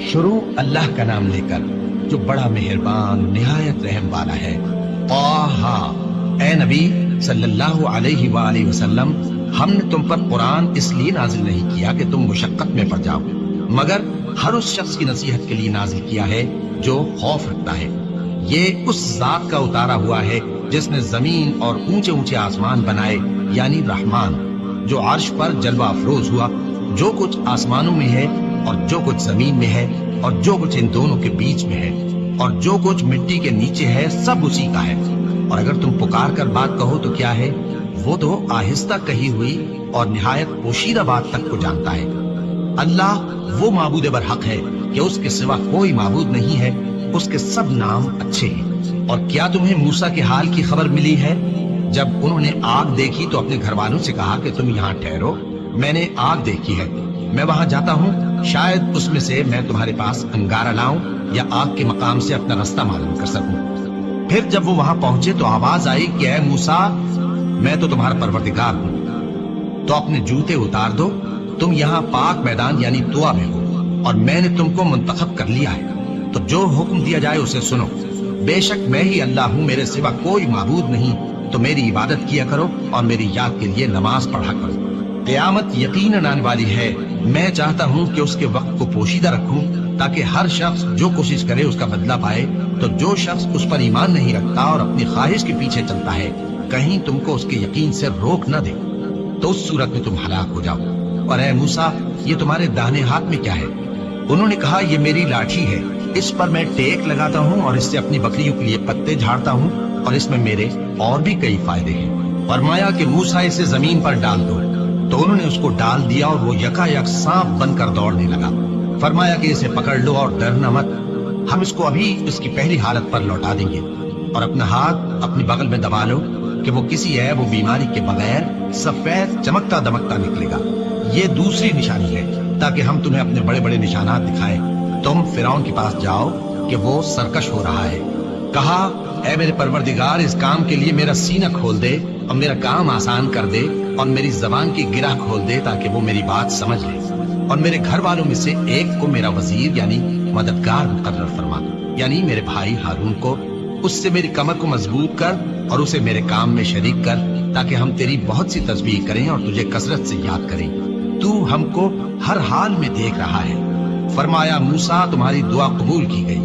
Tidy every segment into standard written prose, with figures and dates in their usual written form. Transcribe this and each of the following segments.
شروع اللہ کا نام لے کر جو بڑا مہربان نہایت رحم والا ہے۔ طٰہٰ، اے نبی صلی اللہ علیہ وآلہ وسلم، ہم نے تم پر قرآن اس لیے نازل نہیں کیا کہ تم مشقت میں پڑ جاؤ، مگر ہر اس شخص کی نصیحت کے لیے نازل کیا ہے جو خوف رکھتا ہے۔ یہ اس ذات کا اتارا ہوا ہے جس نے زمین اور اونچے اونچے آسمان بنائے، یعنی رحمان، جو عرش پر جلوہ افروز ہوا۔ جو کچھ آسمانوں میں ہے اور جو کچھ زمین میں ہے اور جو کچھ ان دونوں کے بیچ میں ہے اور جو کچھ مٹی کے نیچے ہے، سب اسی کا ہے۔ اور اگر تم پکار کر بات کہو تو کیا ہے، وہ تو آہستہ کہی ہوئی اور نہایت پوشیدہ بات تک کو جانتا ہے۔ اللہ وہ معبود برحق ہے کہ اس کے سوا کوئی معبود نہیں ہے، اس کے سب نام اچھے ہیں۔ اور کیا تمہیں موسیٰ کے حال کی خبر ملی ہے؟ جب انہوں نے آگ دیکھی تو اپنے گھر والوں سے کہا کہ تم یہاں ٹھہرو، میں نے آگ دیکھی ہے، میں وہاں جاتا ہوں، شاید اس میں سے میں تمہارے پاس انگارہ لاؤں یا آگ کے مقام سے اپنا رستہ معلوم کر سکوں۔ پھر جب وہ وہاں پہنچے تو آواز آئی کہ اے موسیٰ، میں تو تمہارا پروردگار ہوں، تو اپنے جوتے اتار دو، تم یہاں پاک میدان یعنی طویٰ میں ہو، اور میں نے تم کو منتخب کر لیا ہے، تو جو حکم دیا جائے اسے سنو۔ بے شک میں ہی اللہ ہوں، میرے سوا کوئی معبود نہیں، تو میری عبادت کیا کرو اور میری یاد کے لیے نماز پڑھا کرو۔ قیامت یقیناً آنے والی ہے، میں چاہتا ہوں کہ اس کے وقت کو پوشیدہ رکھوں تاکہ ہر شخص جو کوشش کرے اس کا بدلہ پائے۔ تو جو شخص اس پر ایمان نہیں رکھتا اور اپنی خواہش کے پیچھے چلتا ہے، کہیں تم کو اس کے یقین سے روک نہ دے، تو اس صورت میں تم ہلاک ہو جاؤ۔ اور اے موسیٰ، یہ تمہارے داہنے ہاتھ میں کیا ہے؟ انہوں نے کہا، یہ میری لاٹھی ہے، اس پر میں ٹیک لگاتا ہوں اور اس سے اپنی بکریوں کے لیے پتے جھاڑتا ہوں، اور اس میں میرے اور بھی کئی فائدے ہیں۔ فرمایا کہ موسیٰ اسے زمین پر ڈال دو، تو انہوں نے اس کو ڈال دیا اور وہ یکا یک سانپ بن کر دوڑنے لگا۔ فرمایا کہ اسے پکڑ لو اور ڈرنا مت، ہم اس کو ابھی اس کی پہلی حالت پر لوٹا دیں گے، اور اپنا ہاتھ اپنی بغل میں دبا لو کہ وہ کسی عیب و بیماری کے بغیر سفید چمکتا دمکتا نکلے گا۔ یہ دوسری نشانی ہے تاکہ ہم تمہیں اپنے بڑے بڑے نشانات دکھائیں۔ تم فرعون کے پاس جاؤ کہ وہ سرکش ہو رہا ہے۔ کہا، اے میرے پروردگار، اس کام کے لیے میرا سینہ کھول دے اور میرا کام آسان کر دے، اور میری زبان کی گرہ کھول دے تاکہ وہ میری بات سمجھ لے، اور میرے گھر والوں میں سے ایک کو میرا وزیر یعنی مددگار مقرر فرما، یعنی میرے بھائی ہارون کو۔ اس سے میری کمر کو مضبوط کر اور اسے میرے کام میں شریک کر، تاکہ ہم تیری بہت سی تسبیح کریں اور تجھے کثرت سے یاد کریں۔ تو ہم کو ہر حال میں دیکھ رہا ہے۔ فرمایا، موسیٰ، تمہاری دعا قبول کی گئی،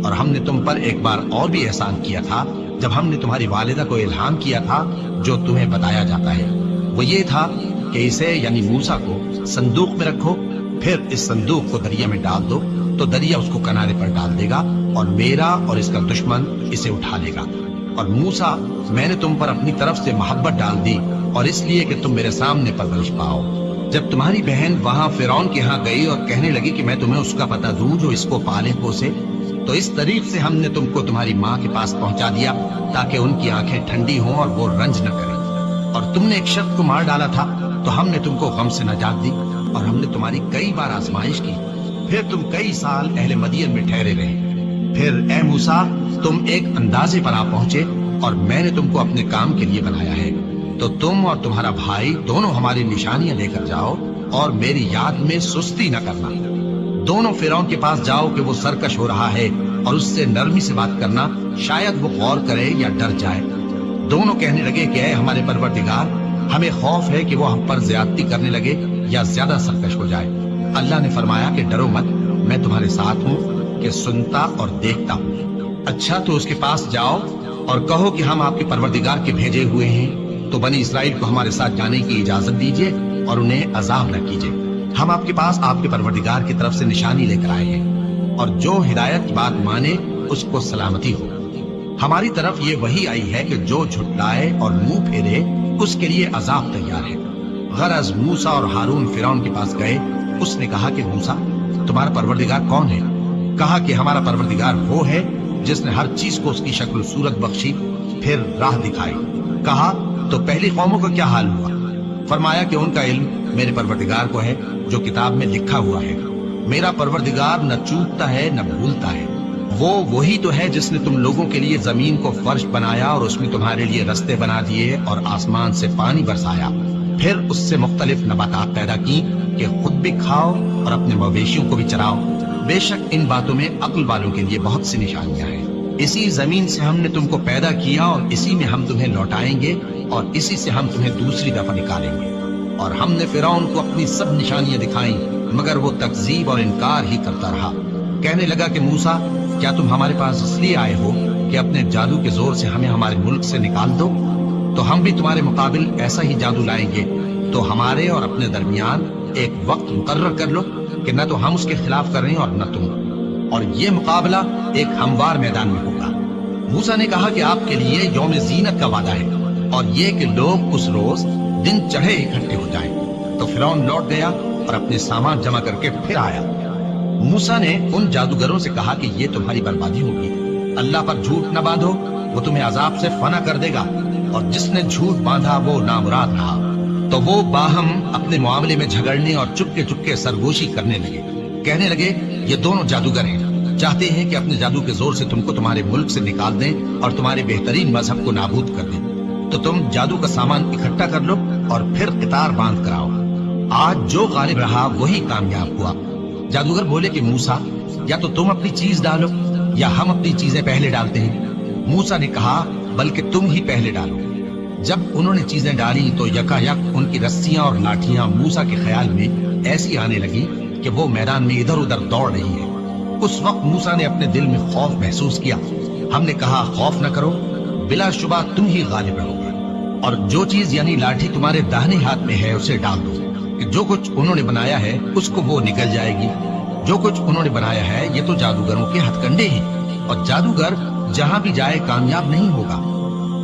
اور ہم نے تم پر ایک بار اور بھی احسان کیا تھا جب ہم نے تمہاری والدہ کو الہام کیا تھا جو تمہیں بتایا جاتا ہے۔ وہ یہ تھا کہ اسے یعنی موسیٰ کو صندوق میں رکھو، پھر اس صندوق کو دریا میں ڈال دو، تو دریا اس کو کنارے پر ڈال دے گا، اور میرا اور اس کا دشمن اسے اٹھا لے گا۔ اور موسیٰ، میں نے تم پر اپنی طرف سے محبت ڈال دی، اور اس لیے کہ تم میرے سامنے پرورش پاؤ۔ جب تمہاری بہن وہاں فرعون کے ہاں گئی اور کہنے لگی کہ میں تمہیں اس کا پتہ دوں جو اس کو پالے پوسے، تو اس طریق سے ہم نے تم کو تمہاری ماں کے پاس پہنچا دیا تاکہ ان کی آنکھیں ٹھنڈی ہوں اور وہ رنج نہ کریں۔ اور تم نے ایک شخص کو مار ڈالا تھا تو ہم نے تم کو غم سے نجات دی، اور ہم نے تمہاری کئی بار آزمائش کی، پھر تم کئی سال اہل مدین میں ٹھہرے رہے۔ پھر اے موسیٰ، تم ایک اندازے پر آ پہنچے، اور میں نے تم کو اپنے کام کے لیے بنایا ہے، تو تم اور تمہارا بھائی دونوں ہماری نشانیاں لے کر جاؤ، اور میری یاد میں سستی نہ کرنا۔ دونوں فرعون کے پاس جاؤ کہ وہ سرکش ہو رہا ہے، اور اس سے نرمی سے بات کرنا، شاید وہ غور کرے یا ڈر جائے۔ دونوں کہنے لگے کہ اے ہمارے پروردگار، ہمیں خوف ہے کہ وہ ہم پر زیادتی کرنے لگے یا زیادہ سرکش ہو جائے۔ اللہ نے فرمایا کہ ڈرو مت، میں تمہارے ساتھ ہوں کہ سنتا اور دیکھتا ہوں۔ اچھا، تو اس کے پاس جاؤ اور کہو کہ ہم آپ کے پروردگار کے بھیجے ہوئے ہیں، تو بنی اسرائیل کو ہمارے ساتھ جانے کی اجازت دیجیے اور انہیں عذاب نہ کیجیے۔ ہم آپ کے پاس آپ کے پروردگار کی طرف سے نشانی لے کر آئے ہیں، اور جو ہدایت کی بات مانے اس کو سلامتی ہو۔ ہماری طرف یہ وحی آئی ہے کہ جو جھٹلائے اور منہ پھیرے اس کے لیے عذاب تیار ہے۔ غرض موسیٰ اور ہارون فرعون کے پاس گئے۔ اس نے کہا کہ موسیٰ، تمہارا پروردگار کون ہے؟ کہا کہ ہمارا پروردگار وہ ہے جس نے ہر چیز کو اس کی شکل و صورت بخشی، پھر راہ دکھائی۔ کہا، تو پہلی قوموں کا کیا حال ہوا؟ فرمایا کہ ان کا علم میرے پروردگار کو ہے جو کتاب میں لکھا ہوا ہے۔ میرا پروردگار نہ چوکتا ہے نہ بھولتا ہے۔ وہ وہی تو ہے جس نے تم لوگوں کے لیے زمین کو فرش بنایا اور اس میں تمہارے لیے رستے بنا دیے اور آسمان سے پانی برسایا، پھر اس سے مختلف نباتات پیدا کی کہ خود بھی کھاؤ اور اپنے مویشیوں کو بھی چراؤ۔ بے شک ان باتوں میں عقل والوں کے لیے بہت سی نشانیاں ہیں۔ اسی زمین سے ہم نے تم کو پیدا کیا اور اسی میں ہم تمہیں لوٹائیں گے اور اسی سے ہم تمہیں دوسری دفعہ نکالیں گے۔ اور ہم نے فرعون کو اپنی سب نشانیاں دکھائیں مگر وہ تکذیب اور انکار ہی کرتا رہا۔ کہنے لگا کہ موسیٰ، کیا تم ہمارے پاس اس لیے آئے ہو کہ اپنے جادو کے زور سے ہمیں ہمارے ملک سے نکال دو؟ تو ہم بھی تمہارے مقابل ایسا ہی جادو لائیں گے، تو ہمارے اور اپنے درمیان ایک وقت مقرر کر لو کہ نہ تو ہم اس کے خلاف کر رہے ہیں اور نہ تم، اور یہ مقابلہ ایک ہموار میدان میں ہوگا۔ موسیٰ نے کہا کہ آپ کے لیے یوم زینت کا وعدہ ہے اور یہ کہ لوگ اس روز دن چڑھے اکٹھے ہو جائیں۔ تو فرعون لوٹ گیا اور اپنے سامان جمع کر کے پھر آیا۔ موسیٰ نے ان جادوگروں سے کہا کہ یہ تمہاری بربادی ہوگی، اللہ پر جھوٹ نہ باندھو، وہ تمہیں عذاب سے فنا کر دے گا، اور جس نے جھوٹ باندھا وہ نامراد رہا۔ تو وہ باہم اپنے معاملے میں جھگڑنے اور چپکے سرگوشی کرنے لگے۔ کہنے لگے یہ دونوں جادوگر ہیں، چاہتے ہیں کہ اپنے جادو کے زور سے تم کو تمہارے ملک سے نکال دیں اور تمہارے بہترین مذہب کو نابود کر دیں۔ تو تم جادو کا سامان اکٹھا کر لو اور پھر قطار باندھ کر آؤ۔ آج جو غالب رہا وہی کامیاب ہوا۔ جادوگر بولے کہ موسیٰ، یا تو تم اپنی چیز ڈالو یا ہم اپنی چیزیں پہلے ڈالتے ہیں۔ موسیٰ نے کہا بلکہ تم ہی پہلے ڈالو۔ جب انہوں نے چیزیں ڈالی تو یکا یک ان کی رسیاں اور لاٹھیاں موسیٰ کے خیال میں ایسی آنے لگی کہ وہ میدان میں ادھر ادھر دوڑ رہی ہے۔ اس وقت موسیٰ نے اپنے دل میں خوف محسوس کیا۔ ہم نے کہا خوف نہ کرو، بلا شبہ تم ہی غالب رہو گے، اور جو چیز یعنی لاٹھی تمہارے داہنے ہاتھ میں ہے اسے ڈال دو کہ جو کچھ انہوں نے بنایا ہے اس کو وہ نکل جائے گی۔ جو کچھ انہوں نے بنایا ہے یہ تو جادوگروں کے ہتھ کنڈے ہیں، اور جادوگر جہاں بھی جائے کامیاب نہیں ہوگا۔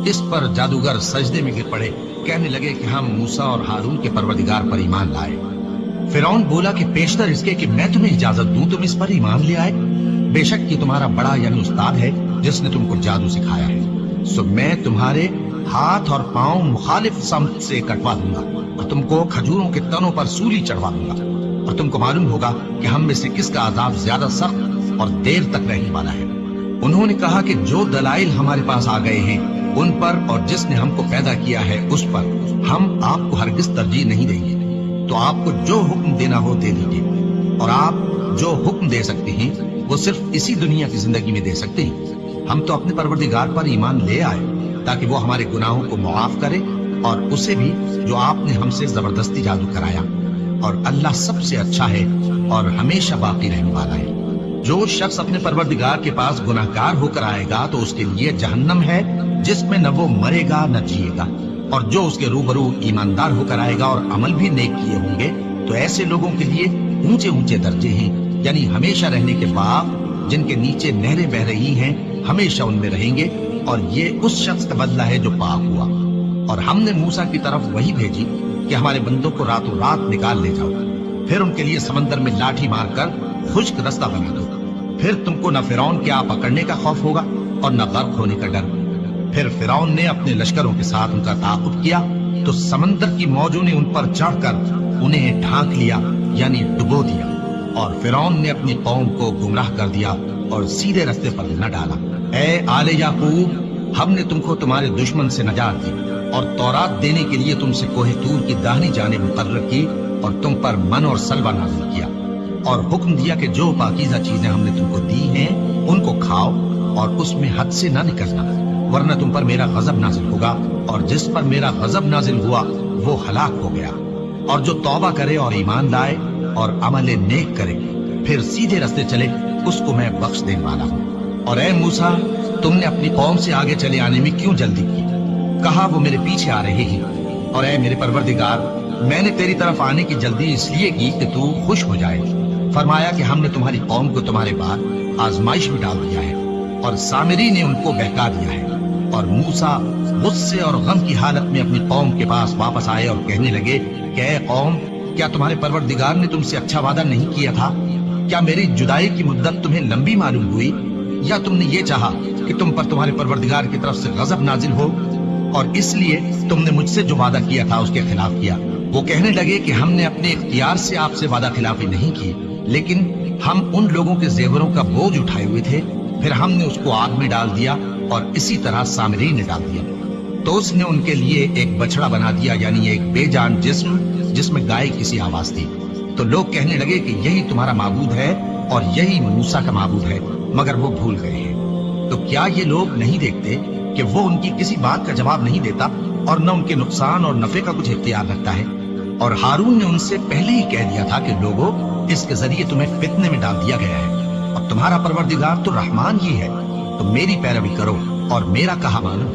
اس پر جادوگر سجدے میں گر پڑے، کہنے لگے کہ ہم موسیٰ اور ہارون کے پروردگار پر ایمان لائے۔ فرعون بولا کہ پیشتر اس کے کہ میں تمہیں اجازت دوں تم اس پر ایمان لے آئے، بے شک یہ تمہارا بڑا یعنی استاد ہے جس نے تم کو جادو سکھایا ہے۔ سو میں تمہارے ہاتھ اور پاؤں مخالف سمت سے کٹوا دوں گا اور تم کو کھجوروں کے تنوں پر سولی چڑھوا دوں گا، اور تم کو معلوم ہوگا کہ ہم میں سے کس کا عذاب زیادہ سخت اور دیر تک رہنے والا ہے۔ انہوں نے کہا کہ جو دلائل ہمارے پاس آ گئے ہیں ان پر اور جس نے ہم کو پیدا کیا ہے اس پر ہم آپ کو ہرگز ترجیح نہیں دیں گے، تو آپ کو جو حکم دینا ہو دے دیجیے، اور آپ جو حکم دے سکتے ہیں وہ صرف اسی دنیا کی زندگی میں دے سکتے ہیں۔ ہم تو اپنے پروردگار پر ایمان لے آئے تاکہ وہ ہمارے گناہوں کو معاف کرے، اور اسے بھی جو آپ نے ہم سے زبردستی جادو کرایا، اور اللہ سب سے اچھا ہے اور ہمیشہ باقی رہنے والا ہے۔ جو شخص اپنے پروردگار کے پاس گناہگار ہو کر آئے گا تو اس کے لیے جہنم ہے جس میں نہ وہ مرے گا نہ جیے گا، اور جو اس کے روبرو ایماندار ہو کر آئے گا اور عمل بھی نیک کیے ہوں گے تو ایسے لوگوں کے لیے اونچے اونچے درجے ہیں، یعنی ہمیشہ رہنے کے باغ جن کے نیچے نہریں بہ رہی ہیں، ہمیشہ ان میں رہیں گے، اور یہ اس شخص کا بدلہ ہے جو پاک ہوا۔ اور ہم نے موسیٰ کی طرف وہی بھیجی کہ ہمارے بندوں کو راتوں رات نکال لے جاؤ، پھر ان کے لیے سمندر میں لاٹھی مار کر خشک رستہ بنا دو، پھر تم کو نہ فرعون کے آ پکڑنے کا خوف ہوگا اور نہ غرق ہونے کا ڈر۔ پھر فرعون نے اپنے لشکروں کے ساتھ ان کا تعاقب کیا تو سمندر کی موجوں نے ان پر چڑھ کر انہیں ڈھانک لیا، یعنی ڈبو دیا، اور فرعون نے اپنی قوم کو گمراہ کر دیا اور سیدھے رستے پر نہ ڈالا۔ اے آل یعقوب، ہم نے تم کو تمہارے دشمن سے نجات دی اور تورات دینے کے لیے تم سے کوہ طور کی داہنی جانب مقرر کی، اور تم پر من اور سلوہ نازل کیا، اور حکم دیا کہ جو پاکیزہ چیزیں ہم نے تم کو دی ہیں ان کو کھاؤ اور اس میں حد سے نہ نکلنا، ورنہ تم پر میرا غضب نازل ہوگا، اور جس پر میرا غضب نازل ہوا وہ ہلاک ہو گیا۔ اور جو توبہ کرے اور ایمان لائے اور عمل نیک کرے پھر سیدھے رستے چلے اس کو میں بخش دینے والا ہوں۔ اور اے موسیٰ، تم نے اپنی قوم سے آگے چلے آنے میں کیوں جلدی کی؟ کہا وہ میرے پیچھے آ رہے ہیں۔ اور اے میرے پروردگار، میں نے تیری طرف آنے کی جلدی اس لیے کی کہ تو خوش ہو جائے۔ فرمایا کہ ہم نے تمہاری قوم کو تمہارے بعد آزمائش میں ڈال دیا ہے، اور سامری نے ان کو بہکا دیا ہے۔ اور موسیٰ غصے اور غم کی حالت میں اپنی قوم کے پاس واپس آئے اور کہنے لگے کہ اے قوم، کیا تمہارے پروردگار نے تم سے اچھا وعدہ نہیں کیا تھا؟ کیا میری جدائی کی مدت تمہیں لمبی معلوم ہوئی، یا تم نے یہ چاہا کہ تم پر تمہارے پروردگار کی طرف سے غضب نازل ہو، اور اس لیے تم نے مجھ سے جو وعدہ کیا تھا اس کے خلاف کیا؟ وہ کہنے لگے کہ ہم نے اپنے اختیار سے آپ سے وعدہ خلافی نہیں کی، لیکن ہم ان لوگوں کے زیوروں کا بوجھ اٹھائے ہوئے تھے، پھر ہم نے اس کو آگ میں ڈال دیا، اور اسی طرح سامری نے ڈال دیا۔ تو اس نے ان کے لیے ایک بچڑا بنا دیا، یعنی ایک بے جان جسم جس میں گائے کی سی آواز تھی۔ تو لوگ کہنے لگے کہ یہی تمہارا معبود ہے اور یہی موسیٰ کا معبود ہے، مگر وہ بھول گئے ہیں۔ تو کیا یہ لوگ نہیں دیکھتے کہ وہ ان کی کسی بات کا جواب نہیں دیتا اور نہ ان کے نقصان اور نفع کا کچھ اختیار رکھتا ہے؟ اور ہارون نے ان سے پہلے ہی کہہ دیا تھا کہ لوگوں، اس کے ذریعے تمہیں فتنے میں ڈال دیا گیا ہے، اور تمہارا پروردگار تو رحمان ہی ہے، تو میری پیروی کرو اور میرا کہا مانو۔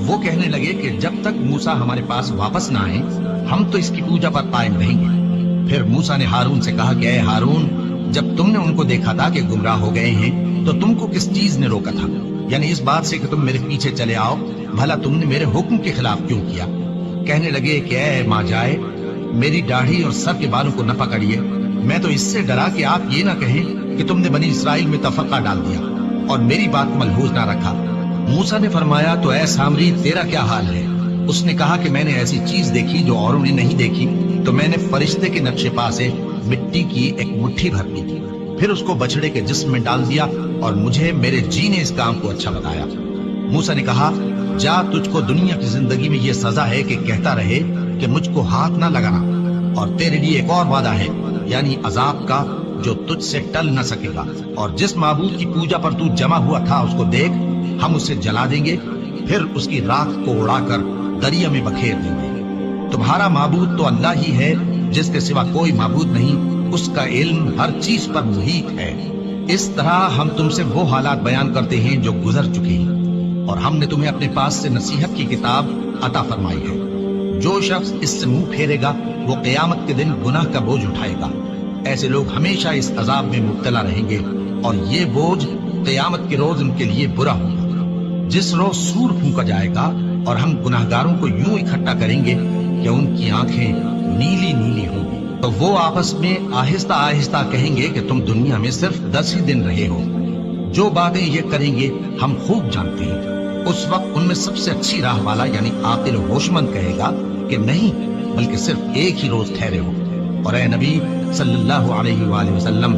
وہ کہنے لگے کہ جب تک موسیٰ ہمارے پاس واپس نہ آئے ہم تو اس کی پوجا پر قائم رہیں گے۔ پھر موسیٰ نے ہارون سے کہا کہ اے ہارون، جب تم نے ان کو دیکھا تھا کہ گمراہ ہو گئے ہیں تو تم کو کس چیز نے روکا تھا؟ یعنی اس بات سے کہ تم میرے پیچھے چلے آؤ، بھلا تم نے میرے حکم کے خلاف کیوں کیا؟ کہنے لگے کہ اے ماں جائے، میری داڑھی اور سر کے بالوں کو نہ پکڑیے، میں تو اس سے ڈرا کہ آپ یہ نہ کہیں کہ تم نے بنی اسرائیل میں تفرقہ ڈال دیا اور میری بات ملحوظ نہ رکھا۔ موسیٰ نے فرمایا تو اے سامری تیرا کیا حال ہے؟ اس نے کہا کہ میں نے ایسی چیز دیکھی جو اوروں نے نہیں دیکھی، تو میں نے فرشتے کے نقش پا سے مٹی کی ایک مٹھی بھر لی تھی، پھر اس کو بچڑے کے جسم میں ڈال دیا اور مجھے میرے جی نے اس کام کو اچھا بتایا۔ موسیٰ نے کہا جا، تجھ کو دنیا کی زندگی میں یہ سزا ہے کہ کہتا رہے کہ مجھ کو ہاتھ نہ لگانا، اور تیرے لیے ایک اور وعدہ ہے، یعنی عذاب کا جو تجھ سے ٹل نہ سکے گا، اور جس معبود کی پوجا پر تو جمع ہوا تھا اس کو دیکھ، ہم اسے جلا دیں گے، پھر اس کی راکھ کو اڑا کر دریا میں بکھیر دیں گے۔ تمہارا معبود تو اللہ ہی ہے، جس کے سوا کوئی معبود نہیں، اس کا علم ہر چیز پر محیط ہے۔ اس طرح ہم تم سے وہ حالات بیان کرتے ہیں جو گزر چکے ہیں، اور ہم نے تمہیں اپنے پاس سے نصیحت کی کتاب عطا فرمائی ہے۔ جو شخص اس سے منہ پھیرے گا وہ قیامت کے دن گناہ کا بوجھ اٹھائے گا۔ ایسے لوگ ہمیشہ اس عذاب میں مبتلا رہیں گے، اور یہ بوجھ قیامت کے روز ان کے لیے برا ہوگا، جس روز سور پھونکا جائے گا اور ہم گناہگاروں کو یوں اکٹھا کریں گے کہ ان کی آنکھیں نیلی نیلی ہوں گی، تو وہ آپس میں آہستہ آہستہ کہیں گے کہ تم دنیا میں صرف 10 ہی دن رہے ہو۔ جو باتیں یہ کریں گے ہم خوب جانتے ہیں۔ اس وقت ان میں سب سے اچھی راہ والا یعنی عاقل و ہوش مند کہے گا کہ نہیں، بلکہ صرف ایک ہی روز ٹھہرے ہو۔ اور اے نبی صلی اللہ علیہ وآلہ وسلم،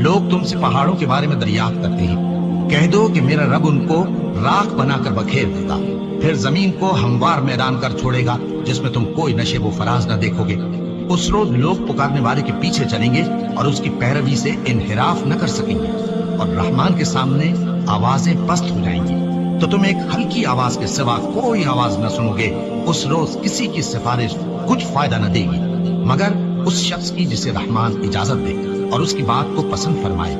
لوگ تم سے پہاڑوں کے بارے میں دریافت کرتے ہیں، کہہ دو کہ میرا رب ان کو راکھ بنا کر بکھیر دے گا، پھر زمین کو ہموار میدان کر چھوڑے گا جس میں تم کوئی نشیب و فراز نہ دیکھو گے۔ اس روز لوگ پکارنے والے کے پیچھے چلیں گے اور اس کی پیروی سے انحراف نہ کر سکیں گے، اور رحمان کے سامنے آوازیں پست ہو جائیں گی، تو تم ایک ہلکی آواز کے سوا کوئی آواز نہ سنو گے۔ اس روز کسی کی سفارش کچھ فائدہ نہ دے گی مگر اس شخص کی جسے رحمان اجازت دے اور اس کی بات کو پسند فرمائے۔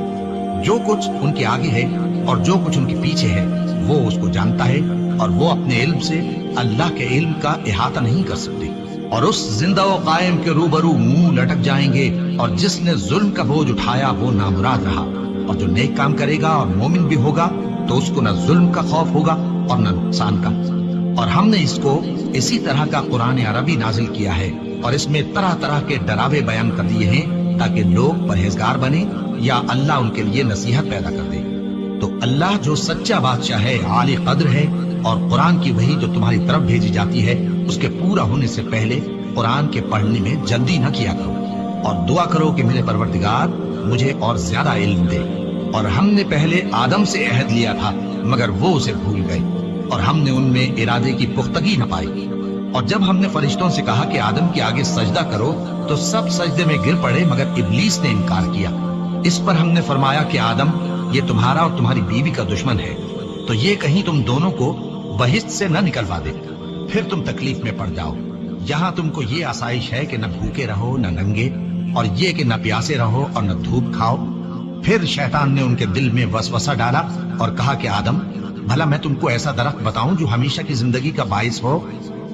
جو کچھ ان کے آگے ہے اور جو کچھ ان کے پیچھے ہے وہ اس کو جانتا ہے، اور وہ اپنے علم سے اللہ کے علم کا احاطہ نہیں کر سکتے۔ اور اس زندہ و قائم کے روبرو منہ لٹک جائیں گے، اور جس نے ظلم کا بوجھ اٹھایا وہ نامراد رہا، اور جو نیک کام کرے گا اور مومن بھی ہوگا تو اس کو نہ ظلم کا خوف ہوگا اور نہ نقصان کا۔ اور ہم نے اس کو اسی طرح کا قرآن عربی نازل کیا ہے، اور اس میں طرح طرح کے ڈراوے بیان کر دیے ہیں تاکہ لوگ پرہیزگار بنے یا اللہ ان کے لیے نصیحت پیدا کر دے۔ تو اللہ جو سچا بادشاہ ہے، عالی قدر ہے، اور قرآن کی وحی جو تمہاری طرف بھیجی جاتی ہے اس کے پورا ہونے سے پہلے قرآن کے پڑھنے میں جلدی نہ کیا کرو، اور دعا کرو کہ میرے پروردگار مجھے اور زیادہ علم دے۔ اور ہم نے پہلے آدم سے عہد لیا تھا مگر وہ اسے بھول گئے، اور ہم نے ان میں ارادے کی پختگی نہ پائی۔ اور جب ہم نے فرشتوں سے کہا کہ آدم کے آگے سجدہ کرو تو سب سجدے میں گر پڑے مگر ابلیس نے انکار کیا۔ اس پر ہم نے فرمایا کہ آدم، یہ تمہارا اور تمہاری بیوی کا دشمن ہے، تو یہ کہیں تم دونوں کو بہشت سے نہ نکلوا دے، پھر تم تکلیف میں پڑ جاؤ۔ یہاں تم کو یہ آسائش ہے کہ نہ بھوکے رہو نہ ننگے، اور یہ کہ نہ پیاسے رہو اور نہ دھوپ کھاؤ۔ پھر شیطان نے ان کے دل میں وسوسہ ڈالا اور کہا کہ آدم، بھلا میں تم کو ایسا درخت بتاؤں جو ہمیشہ کی زندگی کا باعث ہو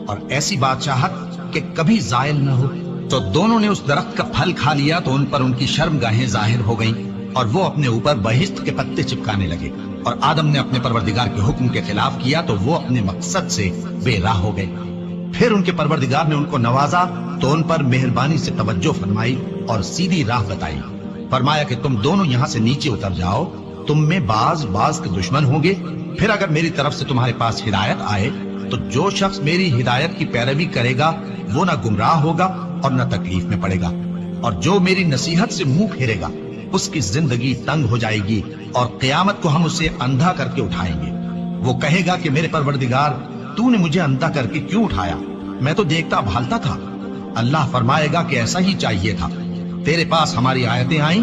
اور ایسی بادشاہت کہ کبھی زائل نہ ہو؟ تو دونوں نے اس درخت کا پھل کھا لیا تو ان پر ان کی شرم گاہیں ظاہر ہو گئیں، اور وہ اپنے اوپر بہشت کے پتے چپکانے لگے۔ اور آدم نے اپنے پروردگار کے حکم کے خلاف کیا تو وہ اپنے مقصد سے بے راہ ہو گئے۔ پھر ان کے پروردگار نے ان کو نوازا تو ان پر مہربانی سے توجہ فرمائی اور سیدھی راہ بتائی۔ فرمایا کہ تم دونوں یہاں سے نیچے اتر جاؤ، تم میں بعض کے دشمن ہوں گے، پھر اگر میری طرف سے تمہارے پاس ہدایت آئے تو جو شخص میری ہدایت کی پیروی کرے گا وہ نہ گمراہ ہوگا اور نہ تکلیف میں پڑے گا، اور جو میری نصیحت سے منہ پھیرے گا اس کی زندگی تنگ ہو جائے گی، اور قیامت کو ہم اسے اندھا کر کے اٹھائیں گے۔ وہ کہے گا کہ میرے پروردگار، تو نے مجھے اندھا کر کے کیوں اٹھایا؟ میں تو دیکھتا بھالتا تھا۔ اللہ فرمائے گا کہ ایسا ہی چاہیے تھا، تیرے پاس ہماری آیتیں آئیں